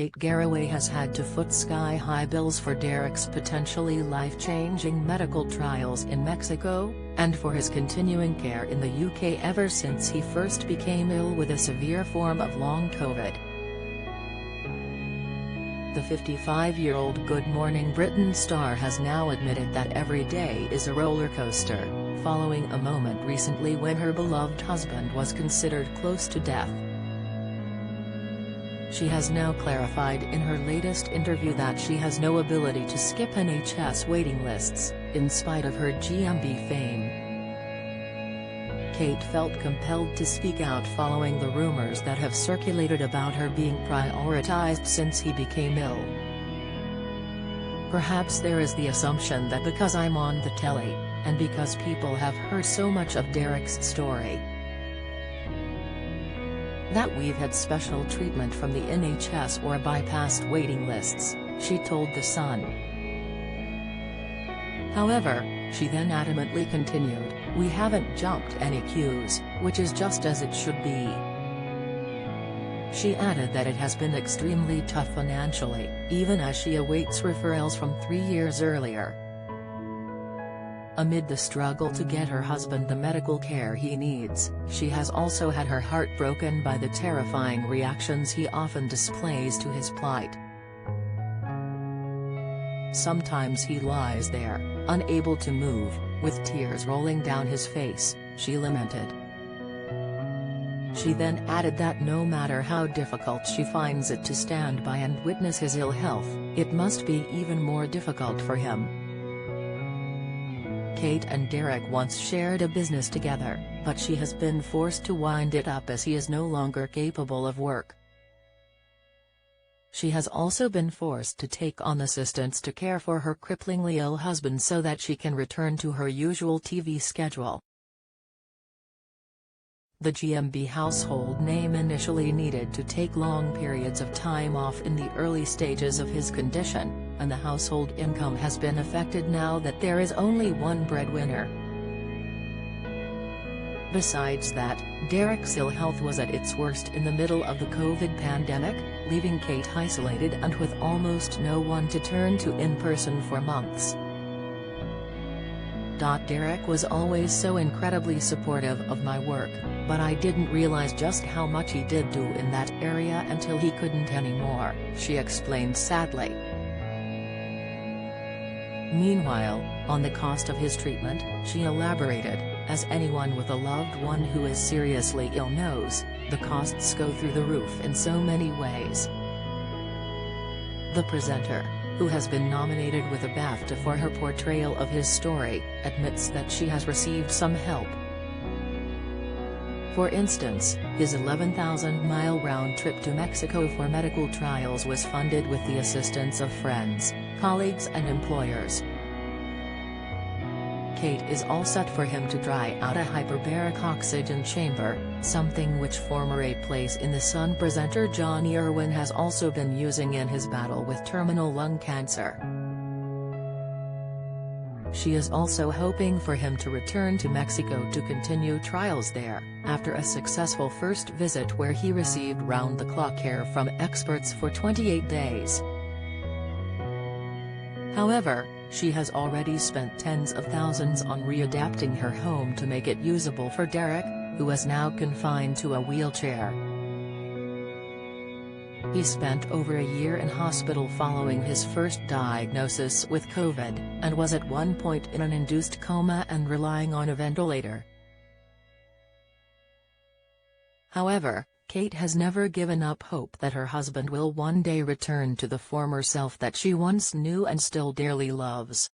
Kate Garraway has had to foot sky-high bills for Derek's potentially life-changing medical trials in Mexico, and for his continuing care in the UK ever since he first became ill with a severe form of long COVID. The 55-year-old Good Morning Britain star has now admitted that every day is a roller coaster, following a moment recently when her beloved husband was considered close to death. She has now clarified in her latest interview that she has no ability to skip NHS waiting lists, in spite of her GMB fame. Kate felt compelled to speak out following the rumors that have circulated about her being prioritized since he became ill. Perhaps there is the assumption that because I'm on the telly, and because people have heard so much of Derek's story, that we've had special treatment from the NHS or bypassed waiting lists, she told The Sun. However, she then adamantly continued, "We haven't jumped any queues, which is just as it should be." She added that it has been extremely tough financially, even as she awaits referrals from 3 years earlier. Amid the struggle to get her husband the medical care he needs, she has also had her heart broken by the terrifying reactions he often displays to his plight. "Sometimes he lies there, unable to move, with tears rolling down his face," she lamented. She then added that no matter how difficult she finds it to stand by and witness his ill health, it must be even more difficult for him. Kate and Derek once shared a business together, but she has been forced to wind it up as he is no longer capable of work. She has also been forced to take on assistants to care for her cripplingly ill husband so that she can return to her usual TV schedule. The GMB household name initially needed to take long periods of time off in the early stages of his condition, and the household income has been affected now that there is only one breadwinner. Besides that, Derek's ill health was at its worst in the middle of the COVID pandemic, leaving Kate isolated and with almost no one to turn to in person for months. Derek was always so incredibly supportive of my work, but I didn't realize just how much he did do in that area until he couldn't anymore, she explained sadly. Meanwhile, on the cost of his treatment, she elaborated, "As anyone with a loved one who is seriously ill knows, the costs go through the roof in so many ways." The presenter, who has been nominated with a BAFTA for her portrayal of his story, admits that she has received some help. For instance, his 11,000-mile round trip to Mexico for medical trials was funded with the assistance of friends, colleagues and employers. Kate is all set for him to try out a hyperbaric oxygen chamber, something which former A Place in the Sun presenter Johnny Irwin has also been using in his battle with terminal lung cancer. She is also hoping for him to return to Mexico to continue trials there, after a successful first visit where he received round-the-clock care from experts for 28 days. However, she has already spent tens of thousands on readapting her home to make it usable for Derek, who is now confined to a wheelchair. He spent over a year in hospital following his first diagnosis with COVID, and was at one point in an induced coma and relying on a ventilator. However, Kate has never given up hope that her husband will one day return to the former self that she once knew and still dearly loves.